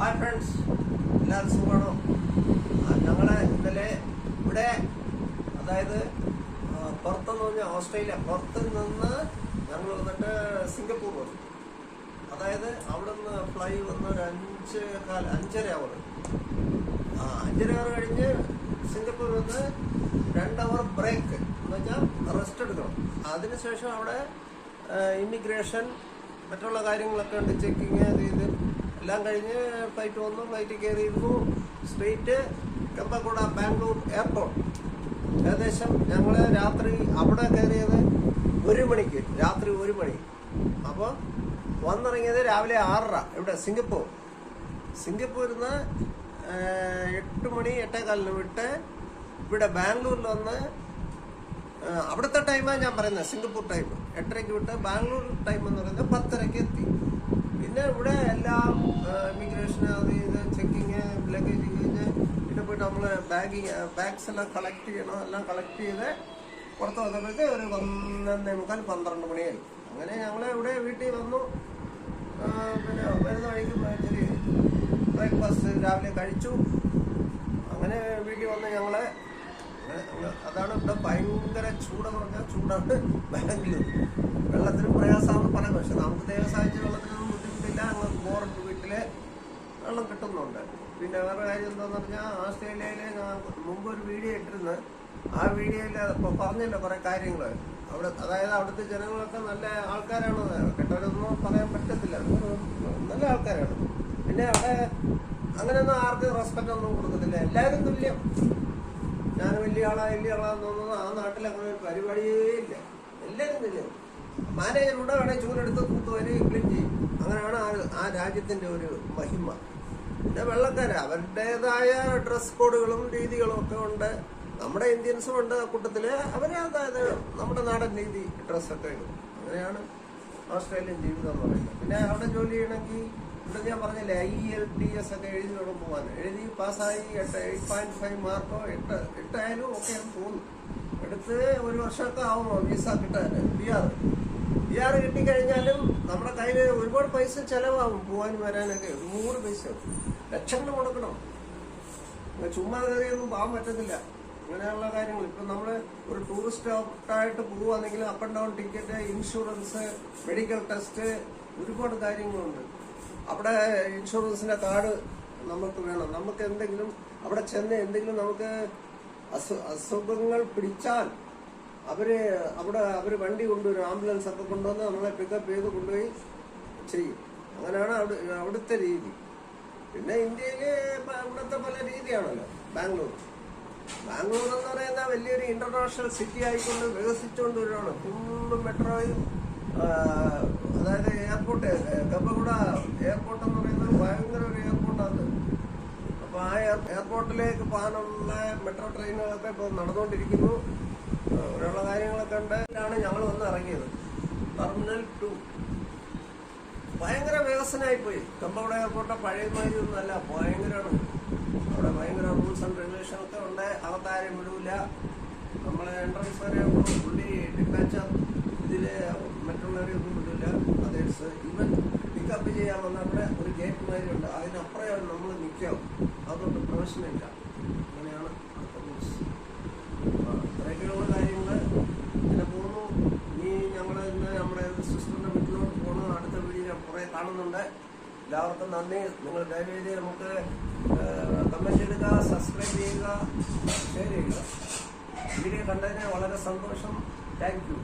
Hi friends, എല്ലാവരും സുഖമാണോ? ഞങ്ങളെ ഇന്നലെ ഇവിടെ, അതായത് പുറത്തെന്ന് പറഞ്ഞാൽ ഓസ്ട്രേലിയ, പുറത്ത് നിന്ന് ഞങ്ങൾ വന്നിട്ട് സിംഗപ്പൂർ വന്നു. അതായത് അവിടെ നിന്ന് ഫ്ലൈ വന്ന് ഒരു 5:15 അവർ 5:30 അവർ കഴിഞ്ഞ് സിംഗപ്പൂർ വന്ന് 2 അവർ ബ്രേക്ക് എന്ന് വെച്ചാൽ റെസ്റ്റ് എടുക്കണം. അതിനുശേഷം അവിടെ ഇമിഗ്രേഷൻ മറ്റുള്ള കാര്യങ്ങളൊക്കെ ഉണ്ട്, ചെക്കിങ് ഇത് എല്ലാം കഴിഞ്ഞ് ഫ്ലൈറ്റ് വന്നു. ഫ്ലൈറ്റ് കയറിയിരുന്നു സ്ട്രെയിറ്റ് കമ്പക്കൂട ബാംഗ്ലൂർ എയർപോർട്ട്. ഏകദേശം ഞങ്ങൾ രാത്രി അവിടെ കയറിയത് 1 മണിക്ക്, രാത്രി 1 മണി. അപ്പോൾ വന്നിറങ്ങിയത് രാവിലെ 6:30 ഇവിടെ സിംഗപ്പൂരിൽ നിന്ന് 8 മണി 8:15 വിട്ട് ഇവിടെ ബാംഗ്ലൂരിൽ വന്ന്, അവിടുത്തെ ടൈമാണ് ഞാൻ പറയുന്നത്, സിംഗപ്പൂർ ടൈം 8:30 വിട്ട് ബാംഗ്ലൂർ ടൈം എന്ന് പറയുന്നത് 10:30 എത്തി. പിന്നെ ഇവിടെ എല്ലാം ഇമിഗ്രേഷൻ അത് ഇത് ചെക്കിങ് ലഗേജ് കഴിഞ്ഞ് പിന്നെ പോയിട്ട് നമ്മൾ ബാഗ്സ് എല്ലാം കളക്ട് ചെയ്യണം. എല്ലാം കളക്ട് ചെയ്ത് പുറത്ത് വന്നപ്പോഴത്തെ ഒരു 11:45 12 മണിയായി. അങ്ങനെ ഞങ്ങൾ ഇവിടെ വീട്ടിൽ വന്നു. പിന്നെ വരുന്ന വഴിക്ക് ഇച്ചിരി ബ്രേക്ക്ഫാസ്റ്റ് രാവിലെ കഴിച്ചു. അങ്ങനെ വീട്ടിൽ വന്ന് ഞങ്ങളെ അതാണ് ഇവിടെ ഭയങ്കര ചൂടെന്ന് പറഞ്ഞാൽ ചൂടാണ് ബാംഗ്ലൂർ. വെള്ളത്തിനും പ്രയാസമാണെന്ന് പറയാം, പക്ഷെ നമുക്ക് ദൈവം സഹായിച്ച വെള്ളത്തിനൊന്നും ബുദ്ധിമുട്ടില്ല. അങ്ങ് ബോറിട്ട് വീട്ടിൽ വെള്ളം കിട്ടുന്നുണ്ട്. പിന്നെ വേറെ കാര്യം എന്താണെന്ന് പറഞ്ഞാൽ ഓസ്ട്രേലിയയിൽ ഞാൻ മുമ്പ് ഒരു വീഡിയോ ഇട്ടിരുന്നു. ആ വീഡിയോയിൽ ഇപ്പോൾ പറഞ്ഞല്ലോ കുറേ കാര്യങ്ങൾ അവിടെ, അതായത് അവിടുത്തെ ജനങ്ങളൊക്കെ നല്ല ആൾക്കാരാണ്, കെട്ടവരൊന്നും പറയാൻ പറ്റത്തില്ല, നല്ല ആൾക്കാരാണ്. പിന്നെ അവിടെ അങ്ങനെയൊന്നും ആർക്കും റെസ്പെക്റ്റ് ഒന്നും കൊടുക്കത്തില്ല, എല്ലാവരും തുല്യം. ഞാൻ വലിയ ആളാന്ന് തോന്നുന്നു. ആ നാട്ടിൽ അങ്ങനെ ഒരു പരിപാടിയേ ഇല്ല, എല്ലാവരും തുല്യം. മാനേജറുടെ വേണേൽ ചൂലെടുത്ത് തൂത്തുവരെ ക്ലീൻ ചെയ്യും. അങ്ങനെയാണ് ആ രാജ്യത്തിൻ്റെ ഒരു മഹിമ. പിന്നെ വെള്ളക്കാര് അവരുടേതായ ഡ്രസ് കോഡുകളും രീതികളും ഒക്കെ ഉണ്ട്. നമ്മുടെ ഇന്ത്യൻസും ഉണ്ട് കൂട്ടത്തിൽ. അവരെ അതായത് നമ്മുടെ നാടൻ രീതി ഡ്രസ്സൊക്കെ ഇടും. അങ്ങനെയാണ് ഓസ്ട്രേലിയൻ ജീവിതം എന്ന് പറയുന്നത്. പിന്നെ അവിടെ ജോലി ചെയ്യണമെങ്കിൽ ഇവിടെ ഞാൻ പറഞ്ഞില്ലേ IELTS ഒക്കെ എഴുതി വേണം പോകാൻ. എഴുതി പാസ്സായി 8.5 മാർക്കോ 8 ആയാലും ഒക്കെ തോന്നുന്നു. എടുത്ത് 1 വർഷമൊക്കെ ആവുമോ വിസ കിട്ടാൻ. PR കിട്ടിക്കഴിഞ്ഞാലും നമ്മുടെ കയ്യിൽ ഒരുപാട് പൈസ ചിലവാകും പോകാനും വരാനൊക്കെ. 100 പൈസ ലക്ഷങ്ങൾ കൊടുക്കണം. ചുമ്മാ കയറിയൊന്നും പോകാൻ പറ്റത്തില്ല. അങ്ങനെയുള്ള കാര്യങ്ങൾ ഇപ്പം നമ്മൾ ഒരു ടൂറിസ്റ്റ് ആയിട്ട് പോവുകയാണെങ്കിൽ up and down ticket, insurance, medical test, ഒരുപാട് കാര്യങ്ങളുണ്ട്. അവിടെ ഇൻഷുറൻസിന്റെ കാർഡ് നമുക്ക് വേണം. നമുക്ക് എന്തെങ്കിലും അവിടെ ചെന്ന് എന്തെങ്കിലും നമുക്ക് അസുഖങ്ങൾ പിടിച്ചാൽ അവര് വണ്ടി കൊണ്ടുവരും, ആംബുലൻസ് ഒക്കെ കൊണ്ടുവന്ന് നമ്മളെ പിക്കപ്പ് ചെയ്ത് കൊണ്ടുപോയി ചെയ്യും. അങ്ങനെയാണ് അവിടുത്തെ രീതി. പിന്നെ ഇന്ത്യയില് ഇവിടുത്തെ പല രീതിയാണല്ലോ. ബാംഗ്ലൂർ എന്ന് പറയുന്ന വലിയൊരു ഇന്റർനാഷണൽ സിറ്റി ആയിക്കൊണ്ട് വികസിച്ചുകൊണ്ട് വരികയാണ്. ഫുള്ളും മെട്രോയും, അതായത് എയർപോർട്ട്, കമ്പക്കൂട എയർപോർട്ട് എന്ന് പറയുന്നത് ഭയങ്കര ഒരു എയർപോർട്ടാണ്. അപ്പൊ ആ എയർപോർട്ടിലേക്ക് പോകാനുള്ള മെട്രോ ട്രെയിനുകളൊക്കെ ഇപ്പോൾ നടന്നുകൊണ്ടിരിക്കുന്നു. അങ്ങനെയുള്ള കാര്യങ്ങളൊക്കെ ഉണ്ട്. ഞങ്ങൾ വന്ന് ഇറങ്ങിയത് ടെർമിനൽ 2. ഭയങ്കര വികസനമായിപ്പോയി. കമ്പക്കൂട എയർപോർട്ട് പഴയമാതിരി ഒന്നുമല്ല, ഭയങ്കരമാണ്. അവിടെ ഭയങ്കര റൂൾസ് ആൻഡ് റെഗുലേഷൻ ഒക്കെ ഉണ്ട്. അകത്താരും വിടൂല. നമ്മളെ എൻട്രൻസ് വരെ പുള്ളി ഡിറ്റാച്ചർ, ഇതില് മറ്റുള്ളവരെ ഒന്നും വിടില്ല. അതേഴ്സ് ഇവൻ പിക്കപ്പ് ചെയ്യാൻ വന്ന അവിടെ ഒരു ഗേറ്റ് മാതിരി ഉണ്ട്, അതിനപ്പുറം നമ്മൾ നിൽക്കാവും. അതുകൊണ്ട് പ്രവേശനമില്ല. അങ്ങനെയാണ് അവിടുത്തെ റൂൾസ്. ഇത്രയൊക്കെയുള്ള കാര്യങ്ങൾ ഇങ്ങനെ പോകുന്നു. ഇനി ഞങ്ങൾ ഇന്ന് നമ്മുടെ സിസ്റ്ററിന്റെ വീട്ടിലോട്ട് പോകണം. അടുത്ത വീഡിയോ കുറേ കാണുന്നുണ്ട്. എല്ലാവർക്കും നന്ദി. നിങ്ങൾ ദയവേദി നമുക്ക് കമന്റ് ചെയ്യുക, സബ്സ്ക്രൈബ് ചെയ്യുക, ഷെയർ ചെയ്യുക. വീഡിയോ കണ്ടതിന് വളരെ സന്തോഷം. Thank you.